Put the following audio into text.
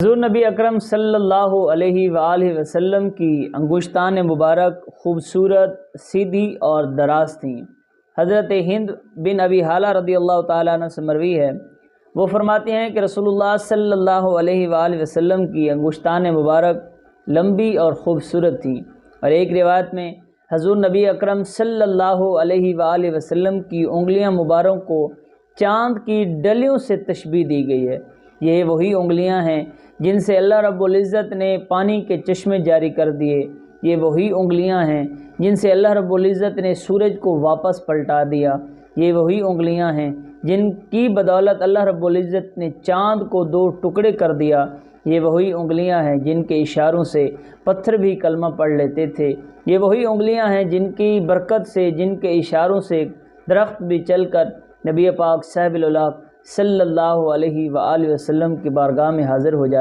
حضور نبی اکرم صلی اللہ علیہ وآلہ وسلم کی انگشتان مبارک خوبصورت، سیدھی اور دراز تھیں۔ حضرت ہند بن ابی حالہ رضی اللہ تعالیٰ عنہ سے مروی ہے، وہ فرماتے ہیں کہ رسول اللہ صلی اللہ علیہ وآلہ وسلم کی انگشتان مبارک لمبی اور خوبصورت تھیں، اور ایک روایت میں حضور نبی اکرم صلی اللہ علیہ وآلہ وسلم کی انگلیاں مبارک کو چاند کی ڈلیوں سے تشبیہ دی گئی ہے۔ یہ وہی انگلیاں ہیں جن سے اللہ رب العزت نے پانی کے چشمے جاری کر دیے۔ یہ وہی انگلیاں ہیں جن سے اللہ رب العزت نے سورج کو واپس پلٹا دیا۔ یہ وہی انگلیاں ہیں جن کی بدولت اللہ رب العزت نے چاند کو 2 ٹکڑے کر دیا۔ یہ وہی انگلیاں ہیں جن کے اشاروں سے پتھر بھی کلمہ پڑھ لیتے تھے۔ یہ وہی انگلیاں ہیں جن کی برکت سے، جن کے اشاروں سے درخت بھی چل کر نبی پاک صاحب الاولیاء صلی اللہ علیہ وآلہ وسلم کی بارگاہ میں حاضر ہو جایا۔